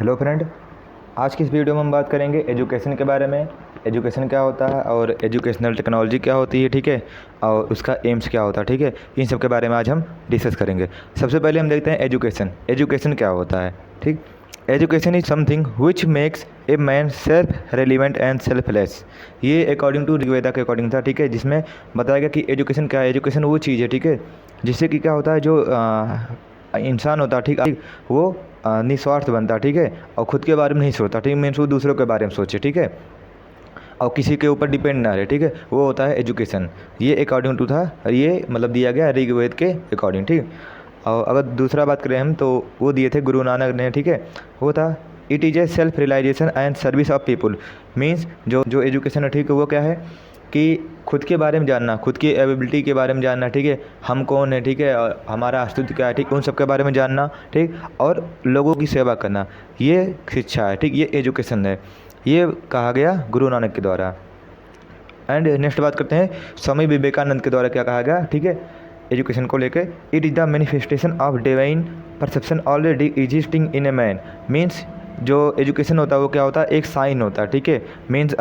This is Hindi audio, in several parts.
हेलो फ्रेंड, आज की इस वीडियो में हम बात करेंगे एजुकेशन के बारे में। एजुकेशन क्या होता है और एजुकेशनल टेक्नोलॉजी क्या होती है, ठीक है, और उसका एम्स क्या होता है, ठीक है। इन सब के बारे में आज हम डिस्कस करेंगे। सबसे पहले हम देखते हैं एजुकेशन। एजुकेशन क्या होता है, ठीक। Education is something which makes a man self relevant and selfless. ये अकॉर्डिंग टू ऋग्वेदा के अकॉर्डिंग था, ठीक है, जिसमें बताया गया कि एजुकेशन क्या है। एजुकेशन वो चीज़ है, ठीक है, जिससे कि क्या होता है, जो इंसान होता है, ठीक, वो निस्वार्थ बनता, ठीक है, और ख़ुद के बारे में नहीं सोचता, ठीक, मीन्स वो दूसरों के बारे में सोचे, ठीक है, और किसी के ऊपर डिपेंड ना रहे, ठीक है, वो होता है एजुकेशन। ये अकॉर्डिंग टू था, ये मतलब दिया गया ऋग्वेद के अकॉर्डिंग, ठीक। और अगर दूसरा बात करें हम, तो वो दिए थे गुरु नानक ने, ठीक है, वो था it is a self realization and service of people. Means जो जो एजुकेशन है, ठीक है, वो क्या है कि खुद के बारे में जानना, खुद की एबिलिटी के बारे में जानना, ठीक है, हम कौन है, ठीक है, और हमारा अस्तित्व क्या है, ठीक, उन सब के बारे में जानना, ठीक, और लोगों की सेवा करना, ये शिक्षा है, ठीक, ये एजुकेशन है। ये कहा गया गुरु नानक के द्वारा। एंड नेक्स्ट बात करते हैं स्वामी विवेकानंद के द्वारा क्या कहा गया, ठीक है, एजुकेशन को लेकर। It is the manifestation of divine perception already existing in a man. Means जो एजुकेशन होता है वो क्या होता है, एक साइन होता है, ठीक है, मीन्स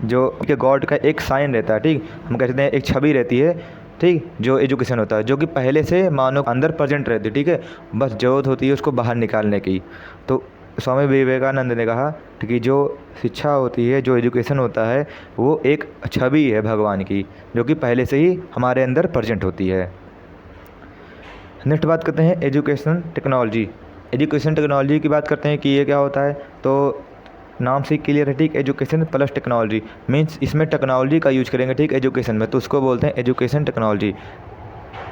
जो कि गॉड का एक साइन रहता है, ठीक, हम कह सकते हैं एक छवि रहती है, ठीक, जो एजुकेशन होता है, जो कि पहले से मानव अंदर प्रेजेंट रहती है, ठीक है, बस ज़रूरत होती है उसको बाहर निकालने की। तो स्वामी विवेकानंद ने कहा कि जो शिक्षा होती है, जो एजुकेशन होता है, वो एक छवि है भगवान की, जो कि पहले से ही हमारे अंदर प्रेजेंट होती है। नेक्स्ट बात करते हैं एजुकेशन टेक्नोलॉजी। एजुकेशन टेक्नोलॉजी की बात करते हैं कि ये क्या होता है, तो नाम से क्लियर है, ठीक, एजुकेशन प्लस टेक्नोलॉजी। मीन्स इसमें टेक्नोलॉजी का यूज करेंगे, ठीक, एजुकेशन में, तो उसको बोलते हैं education technology.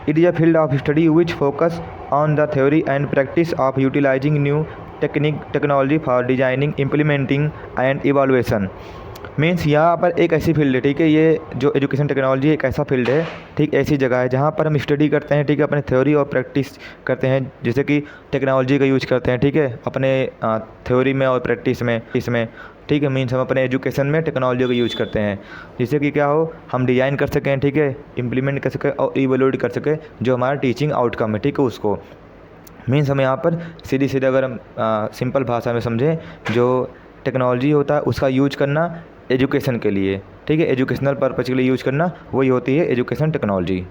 It is a field of study which focus on the theory and practice of utilizing new technology for designing, implementing and evolution. Means यहाँ पर एक ऐसी फील्ड है, ठीक है, ये जो एजुकेशन टेक्नोलॉजी एक ऐसा फील्ड है, ठीक, ऐसी जगह है जहाँ पर हम स्टडी करते हैं, ठीक है, अपने थ्योरी और प्रैक्टिस करते हैं, जैसे कि टेक्नोलॉजी का यूज करते हैं, ठीक है, अपने थ्योरी में और प्रैक्टिस में, इसमें, ठीक है, मीन्स हम अपने एजुकेशन में टेक्नोलॉजी का यूज करते हैं, जिससे कि क्या हो, हम डिज़ाइन कर सकें, ठीक है, इम्प्लीमेंट कर सकें और इवोल्यूट कर सकें जो हमारा टीचिंग आउटकम है, ठीक है, उसको। मीन्स हम यहाँ पर सीधी सीधे अगर हम सिंपल भाषा में समझें, जो टेक्नोलॉजी होता है उसका यूज करना एजुकेशन के लिए, ठीक है, एजुकेशनल पर्पज़ के लिए यूज करना, वही होती है एजुकेशन टेक्नोलॉजी।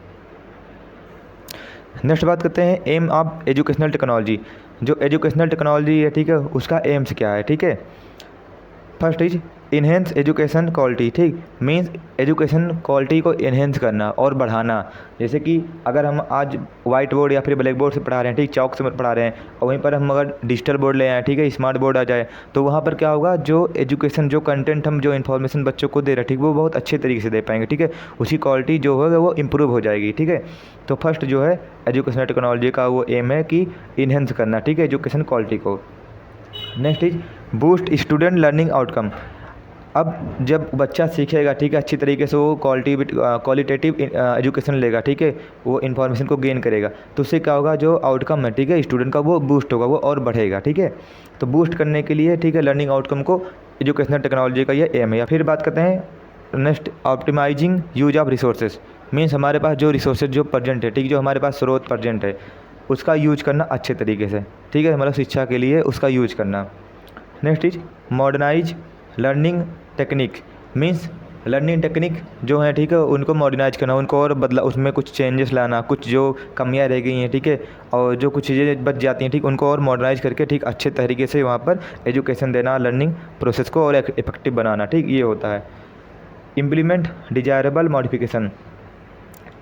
नेक्स्ट बात करते हैं एम ऑफ एजुकेशनल टेक्नोलॉजी। जो एजुकेशनल टेक्नोलॉजी है, ठीक है, उसका एम्स क्या है, ठीक है। First is enhance education quality, ठीक, मीन्स एजुकेशन क्वालिटी को इन्हेंस करना और बढ़ाना। जैसे कि अगर हम आज वाइट बोर्ड या फिर ब्लैक बोर्ड से पढ़ा रहे हैं, ठीक, चौक से पढ़ा रहे हैं, और वहीं पर हम अगर डिजिटल बोर्ड ले आए, ठीक है, स्मार्ट बोर्ड आ जाए, तो वहाँ पर क्या होगा, जो एजुकेशन, जो कंटेंट हम, जो इन्फॉर्मेशन बच्चों को दे रहे हैं, ठीक, वो बहुत अच्छे तरीके से दे पाएंगे, ठीक है, उसकी क्वालिटी जो होगा वो इम्प्रूव हो जाएगी, ठीक है। तो फर्स्ट जो है एजुकेशनल टेक्नोलॉजी का वो एम है कि इन्हेंस करना, ठीक है, एजुकेशन क्वालिटी को। Next is boost student learning outcome. अब जब बच्चा सीखेगा, ठीक है, अच्छी तरीके से वो क्वालिटेटिव एजुकेशन लेगा, ठीक है, वो इन्फॉर्मेशन को गेन करेगा, तो उससे क्या होगा, जो आउटकम है, ठीक है, स्टूडेंट का वो बूस्ट होगा, वो और बढ़ेगा, ठीक है। तो बूस्ट करने के लिए, ठीक है, लर्निंग आउटकम को एजुकेशनल टेक्नोलॉजी का ये एम है। या फिर बात करते हैं next optimizing use of resources. Means हमारे पास जो रिसोर्सेज जो प्रेजेंट है, ठीक, जो हमारे पास स्रोत प्रेजेंट है, उसका यूज करना अच्छे तरीके से, ठीक है, मतलब शिक्षा के लिए उसका यूज करना। Next is modernise learning technique. Means learning technique जो है, ठीक है, उनको मॉडर्नाइज करना, उनको और बदला, उसमें कुछ चेंजेस लाना, कुछ जो कमियां रह गई हैं, ठीक है, और जो कुछ चीज़ें बच जाती हैं, ठीक, उनको और मॉडर्नाइज करके, ठीक, अच्छे तरीके से वहाँ पर एजुकेशन देना, लर्निंग प्रोसेस को और इफेक्टिव बनाना, ठीक, ये होता है। इम्प्लीमेंट डिजायरेबल मॉडिफिकेशन,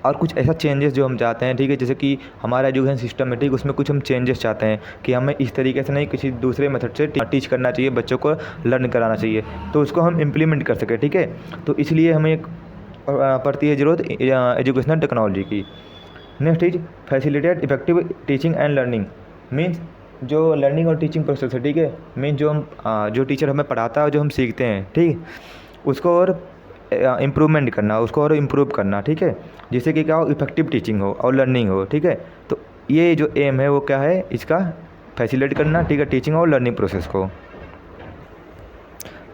और कुछ ऐसा चेंजेस जो हम चाहते हैं, ठीक है, जैसे कि हमारा एजुकेशन सिस्टम है, ठीक, उसमें कुछ हम चेंजेस चाहते हैं कि हमें इस तरीके से नहीं, किसी दूसरे मेथड से टीच करना चाहिए, बच्चों को लर्न कराना चाहिए, तो उसको हम इम्प्लीमेंट कर सकें, ठीक है। तो इसलिए हमें एक पड़ती है ज़रूरत एजुकेशनल टेक्नोलॉजी की। Next is facilitate effective teaching and learning. Means जो लर्निंग और टीचिंग प्रोसेस है, ठीक है, मीन्स जो हम जो टीचर हमें पढ़ाता है, जो हम सीखते हैं, ठीक, उसको और इम्प्रूवमेंट करना, उसको और इम्प्रूव करना, ठीक है, जिससे कि क्या हो, इफेक्टिव टीचिंग हो और लर्निंग हो, ठीक है। तो ये जो एम है वो क्या है, इसका फैसिलिटेट करना, ठीक है, टीचिंग और लर्निंग प्रोसेस को।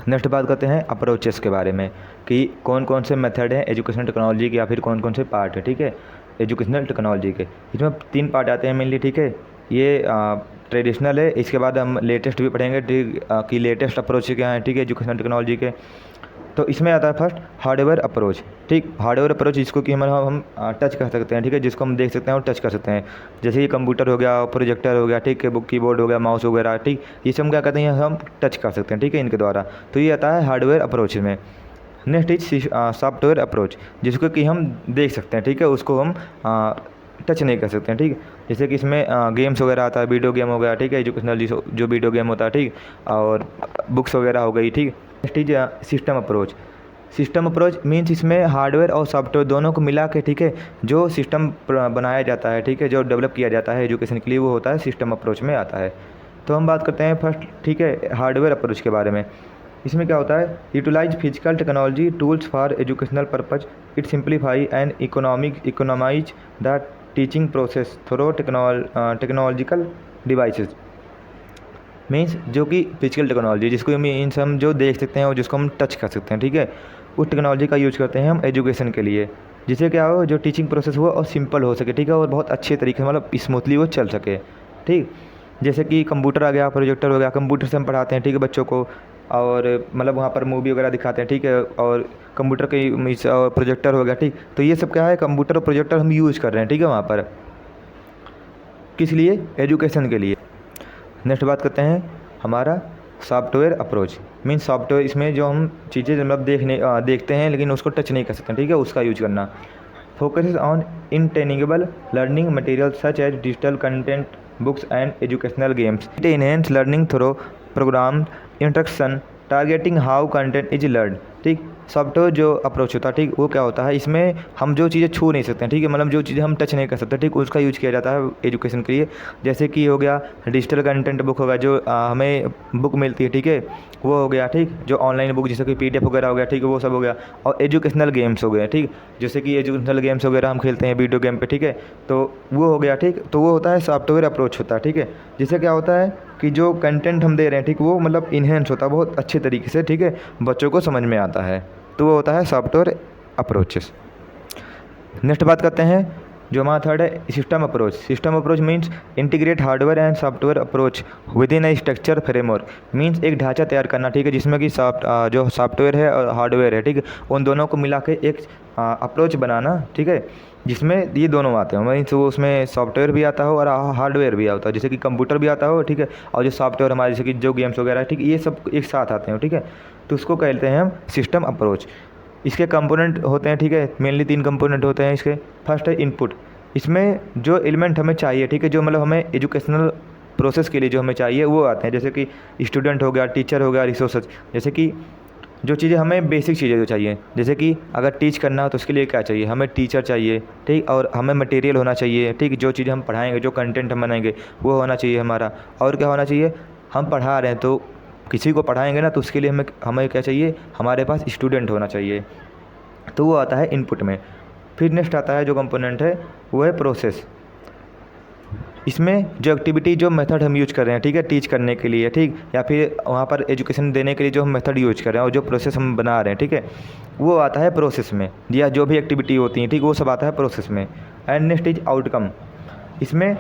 नेक्स्ट बात करते हैं अप्रोचेस के बारे में कि कौन कौन से मेथड हैं एजुकेशनल टेक्नोलॉजी के, या फिर कौन कौन से पार्ट है, ठीक है, एजुकेशनल टेक्नोलॉजी के। इसमें 3 पार्ट आते हैं मेनली, ठीक है। ये ट्रेडिशनल है। इसके बाद हम लेटेस्ट भी पढ़ेंगे, ठीक, कि लेटेस्ट अप्रोच क्या है, ठीक है, एजुकेशन टेक्नोलॉजी के। तो इसमें आता है फर्स्ट हार्डवेयर अप्रोच, ठीक। हार्डवेयर अप्रोच जिसको कि हम टच कर सकते हैं, ठीक है, जिसको हम देख सकते हैं और टच कर सकते हैं, जैसे कि कंप्यूटर हो गया, प्रोजेक्टर हो गया, ठीक है, बुक कीबोर्ड हो गया, माउस वगैरह, ठीक, ये सब हम क्या कहते हैं, हम टच कर सकते हैं, ठीक है, इनके द्वारा। तो ये आता है हार्डवेयर अप्रोच में। नेक्स्ट इज सॉफ्टवेयर अप्रोच, जिसको कि हम देख सकते हैं, ठीक है, उसको हम टच नहीं कर सकते हैं, ठीक। जैसे कि इसमें गेम्स वगैरह आता है, वीडियो गेम हो गया, ठीक है, एजुकेशनल जो वीडियो गेम होता है, ठीक, और बुक्स वगैरह हो गई, ठीक। Next is system approach. System approach means इसमें हार्डवेयर और सॉफ्टवेयर दोनों को मिला के, ठीक है, जो सिस्टम बनाया जाता है, ठीक है, जो डेवलप किया जाता है एजुकेशन के लिए, वो होता है सिस्टम अप्रोच में आता है। तो हम बात करते हैं फर्स्ट, ठीक है, हार्डवेयर अप्रोच के बारे में। इसमें क्या होता है, utilize physical technology tools for educational purpose, it simplify and economize the teaching process through technological devices. Means जो कि फिजिकल टेक्नोलॉजी, जिसको मीन्स हम जो देख सकते हैं और जिसको हम टच कर सकते हैं, ठीक है, उस टेक्नोलॉजी का यूज करते हैं हम एजुकेशन के लिए, जिससे क्या हो, जो टीचिंग प्रोसेस हो और सिंपल हो सके, ठीक है, और बहुत अच्छे तरीके से मतलब स्मूथली वो चल सके, ठीक। जैसे कि कंप्यूटर आ गया, प्रोजेक्टर हो गया, कंप्यूटर से हम पढ़ाते हैं, ठीक है, बच्चों को, और मतलब वहाँ पर मूवी वगैरह दिखाते हैं, ठीक है, और कंप्यूटर के प्रोजेक्टर हो गया, ठीक। तो ये सब क्या है, कंप्यूटर और प्रोजेक्टर हम यूज़ कर रहे हैं, ठीक है, वहाँ पर किस लिए, एजुकेशन के लिए। नेक्स्ट बात करते हैं हमारा सॉफ्टवेयर अप्रोच। मीन्स सॉफ्टवेयर, इसमें जो हम चीज़ें मतलब देखते हैं लेकिन उसको टच नहीं कर सकते, ठीक है, उसका यूज करना। Focuses on intangible learning material such as digital content, books and educational games. It enhance learning through program instruction targeting how content is learn, ठीक। सॉफ्टवेयर जो अप्रोच होता है, ठीक, वो क्या होता है, इसमें हम जो चीज़ें छू नहीं सकते हैं, ठीक है, मतलब जो चीज़ें हम टच नहीं कर सकते, ठीक, उसका यूज किया जाता है एजुकेशन के लिए। जैसे कि हो गया डिजिटल कंटेंट बुक होगा, जो हमें बुक मिलती है, ठीक है, वो हो गया, ठीक, जो ऑनलाइन बुक जैसे कि PDF वगैरह हो गया, ठीक है, वो सब हो गया। और एजुकेशनल गेम्स हो गए, ठीक, जैसे कि एजुकेशनल गेम्स वगैरह हम खेलते हैं वीडियो गेम पे, ठीक है, तो वो हो गया, ठीक। तो वो होता है सॉफ्टवेयर अप्रोच होता है, ठीक है, जिससे क्या होता है कि जो कंटेंट हम दे रहे हैं, ठीक, वो मतलब इन्हेंस होता है बहुत अच्छे तरीके से, ठीक है, बच्चों को समझ में आता है। तो वो होता है सॉफ्टवेयर अप्रोचेस। नेक्स्ट बात करते हैं जो हमारा थर्ड है system approach. System approach means integrate hardware and software approach with in A structure framework. Means एक ढांचा तैयार करना, ठीक है, जिसमें कि जो सॉफ्टवेयर है और हार्डवेयर है, ठीक है, उन दोनों को मिला के एक अप्रोच बनाना, ठीक है, जिसमें ये दोनों आते हो, मीन्स वो उसमें सॉफ्टवेयर भी आता हो और हार्डवेयर भी आता हो, जैसे कि कंप्यूटर भी आता हो, ठीक है, और जो सॉफ्टवेयर हमारे जैसे कि जो गेम्स वगैरह है, ठीक, ये सब एक साथ आते हैं, ठीक है, तो उसको कहते हैं हम सिस्टम अप्रोच। इसके कंपोनेंट होते हैं, ठीक है, मेनली 3 कंपोनेंट होते हैं इसके। फर्स्ट है इनपुट, इसमें जो एलिमेंट हमें चाहिए, ठीक है, जो मतलब हमें एजुकेशनल प्रोसेस के लिए जो हमें चाहिए वो आते हैं, जैसे कि स्टूडेंट हो गया, टीचर हो गया, रिसोर्सेज, जैसे कि जो चीज़ें हमें बेसिक चीज़ें जो चाहिए, जैसे कि अगर टीच करना हो तो उसके लिए क्या चाहिए, हमें टीचर चाहिए, ठीक, और हमें मटेरियल होना चाहिए, ठीक, जो चीज़ें हम पढ़ाएंगे, जो कंटेंट हम बनाएंगे वो होना चाहिए हमारा। और क्या होना चाहिए, हम पढ़ा रहे हैं तो किसी को पढ़ाएंगे ना, तो उसके लिए हमें हमें क्या चाहिए, हमारे पास स्टूडेंट होना चाहिए, तो वो आता है इनपुट में। फिर नेक्स्ट आता है जो कंपोनेंट है वो है प्रोसेस। इसमें जो एक्टिविटी, जो मेथड हम यूज कर रहे हैं, ठीक है, टीच करने के लिए, ठीक, या फिर वहाँ पर एजुकेशन देने के लिए जो हम मेथड यूज कर रहे हैं और जो प्रोसेस हम बना रहे हैं, ठीक है, वो आता है प्रोसेस में, या जो भी एक्टिविटी होती है, ठीक, वो सब आता है प्रोसेस में। And next is outcome. इसमें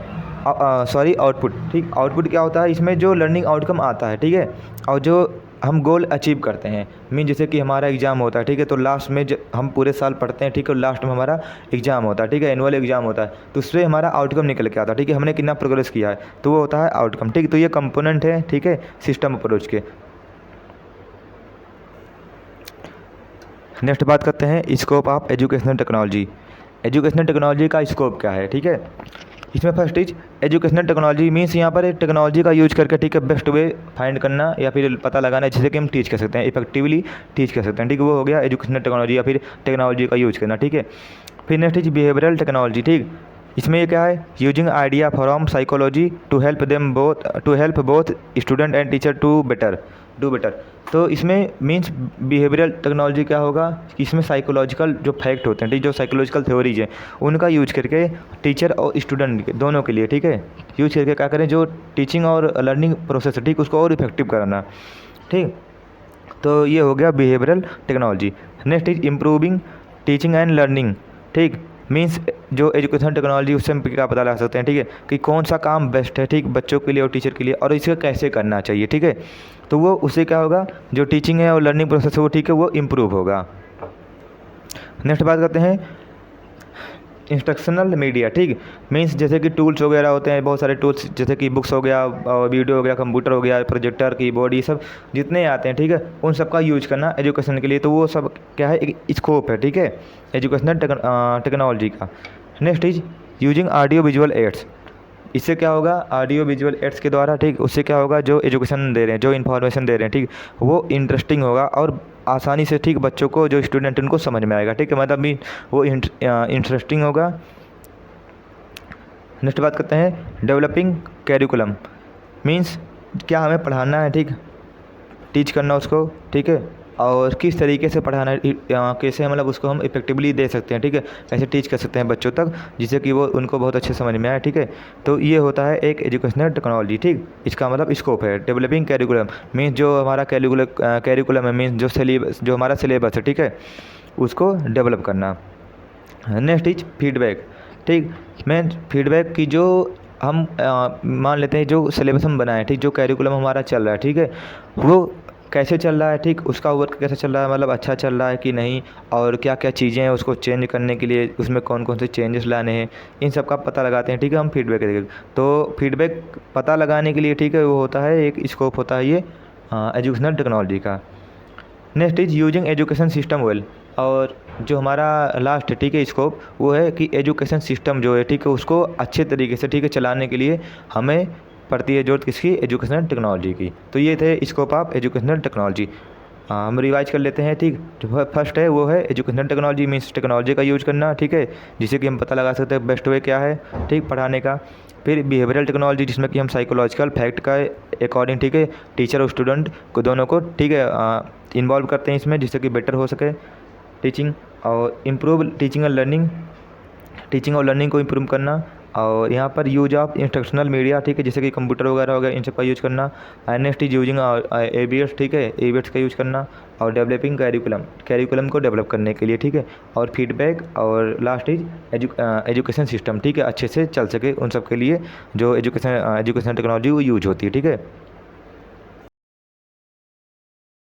आउटपुट, ठीक, आउटपुट क्या होता है, इसमें जो लर्निंग आउटकम आता है, ठीक है, और जो हम गोल अचीव करते हैं। मीन जैसे कि हमारा एग्ज़ाम होता है, ठीक है, तो लास्ट में हम पूरे साल पढ़ते हैं, ठीक है, लास्ट में हमारा एग्ज़ाम होता है, ठीक है, एनुअल एग्ज़ाम होता है, तो उससे हमारा आउटकम निकल के आता है, ठीक है, हमने कितना प्रोग्रेस किया है, तो वो होता है आउटकम, ठीक। तो ये कंपोनेंट है, ठीक है, सिस्टम अप्रोच के। नेक्स्ट बात करते हैं scope of educational technology. Educational technology का स्कोप क्या है, ठीक है। इसमें first is educational technology means यहाँ पर टेक्नोलॉजी का यूज करके, ठीक है, बेस्ट वे फाइंड करना या फिर पता लगाना जिससे कि हम टीच कर सकते हैं, इफेक्टिवली टीच कर सकते हैं, ठीक है, वो हो गया एजुकेशनल टेक्नोलॉजी या फिर टेक्नोलॉजी का यूज करना, ठीक है। फिर नेक्स्ट इज बिहेवियरल टेक्नोलॉजी, ठीक, इसमें ये क्या है, using idea from psychology to help both student and teacher to do better. तो इसमें मीन्स बिहेवियरल टेक्नोलॉजी क्या होगा कि इसमें साइकोलॉजिकल जो फैक्ट होते हैं, ठीक, जो साइकोलॉजिकल थ्योरीज हैं उनका यूज करके टीचर और स्टूडेंट दोनों के लिए, ठीक है, यूज करके क्या करें, जो टीचिंग और लर्निंग प्रोसेस है, ठीक, उसको और इफेक्टिव कराना, ठीक। तो ये हो गया behavioural technology. Next is improving teaching and learning, ठीक, मीन्स जो एजुकेशन टेक्नोलॉजी उससे हम क्या पता लगा सकते हैं, ठीक है, कि कौन सा काम बेस्ट है, ठीक, बच्चों के लिए और टीचर के लिए, और इसे कैसे करना चाहिए, ठीक है। तो वो उससे क्या होगा, जो टीचिंग है और लर्निंग प्रोसेस है वो, ठीक है, वो इम्प्रूव होगा। नेक्स्ट बात करते हैं इंस्ट्रक्शनल मीडिया, ठीक, मीन्स जैसे कि टूल्स वगैरह होते हैं, बहुत सारे टूल्स, जैसे कि बुक्स हो गया, वीडियो हो गया, कंप्यूटर हो गया, प्रोजेक्टर, कीबोर्ड, ये सब जितने आते हैं, ठीक है, उन सब का यूज करना एजुकेशन के लिए। तो वो सब क्या है, एक स्कोप है, ठीक है, एजुकेशनल टेक्नोलॉजी का। Next is using audio visual aids. इससे क्या होगा, ऑडियो विजुअल एड्स के द्वारा, ठीक, उससे क्या होगा, जो एजुकेशन दे रहे हैं, जो इन्फॉर्मेशन दे रहे हैं, ठीक, वो इंटरेस्टिंग होगा और आसानी से, ठीक, बच्चों को, जो स्टूडेंट उनको समझ में आएगा, ठीक है, मतलब भी वो इंटरेस्टिंग होगा। नेक्स्ट बात करते हैं डेवलपिंग कैरिकुलम, मीन्स क्या हमें पढ़ाना है, ठीक, टीच करना उसको, ठीक है, और किस तरीके से पढ़ाना है, कैसे मतलब उसको हम इफेक्टिवली दे सकते हैं, ठीक है, कैसे टीच कर सकते हैं बच्चों तक जिससे कि वो उनको बहुत अच्छे समझ में आए, ठीक है। तो ये होता है एक एजुकेशनल टेक्नोलॉजी, ठीक, इसका मतलब स्कोप है। डेवलपिंग कैरिकुलम मीन्स जो हमारा कैरिकुलम है, मीन्स जो हमारा सिलेबस है, ठीक है, उसको डेवलप करना। नेक्स्ट इज फीडबैक, ठीक, मैं फीडबैक की जो हम मान लेते हैं जो सिलेबस हम बनाए, ठीक, जो कैरिकुलम हमारा चल रहा है, ठीक है, वो कैसे चल रहा है, ठीक, उसका वर्क कैसे चल रहा है, मतलब अच्छा चल रहा है कि नहीं, और क्या क्या चीज़ें हैं उसको चेंज करने के लिए, उसमें कौन कौन से चेंजेस लाने हैं, इन सब का पता लगाते हैं, ठीक है, हम फीडबैक देंगे। तो फीडबैक पता लगाने के लिए, ठीक है, वो होता है एक स्कोप होता है ये एजुकेशनल टेक्नोलॉजी का। Next is using education system well, और जो हमारा लास्ट है, ठीक है, स्कोप, वो है कि एजुकेशन सिस्टम जो है, ठीक है, उसको अच्छे तरीके से, ठीक है, चलाने के लिए हमें पड़ती है जरूरत किसकी, एजुकेशनल टेक्नोलॉजी की। तो ये थे स्कोप ऑफ एजुकेशनल टेक्नोलॉजी। हम रिवाइज कर लेते हैं, ठीक, जो फर्स्ट है वो है एजुकेशनल टेक्नोलॉजी मीन्स टेक्नोलॉजी का यूज करना, ठीक है, जिससे कि हम पता लगा सकते हैं बेस्ट वे क्या है, ठीक, पढ़ाने का। फिर बिहेवियरल टेक्नोलॉजी, जिसमें कि हम साइकोलॉजिकल फैक्ट का अकॉर्डिंग, ठीक है, टीचर और स्टूडेंट को दोनों को, ठीक है, इन्वॉल्व करते हैं इसमें, जिससे कि बेटर हो सके टीचिंग। और इम्प्रूव टीचिंग और लर्निंग को इम्प्रूव करना। और यहाँ पर यूज ऑफ इंस्ट्रक्शनल मीडिया, ठीक है, जैसे कि कंप्यूटर वगैरह हो गया, इन सब का यूज करना। नेक्स्ट इज यूजिंग ABS, ठीक है, ABS का यूज करना। और डेवलपिंग कैरिकुलम को डेवलप करने के लिए, ठीक है, और फीडबैक। और लास्ट इज एजुकेशन सिस्टम, ठीक है, अच्छे से चल सके उन सब के लिए जो एजुकेशन टेक्नोलॉजी वो यूज होती है, ठीक है।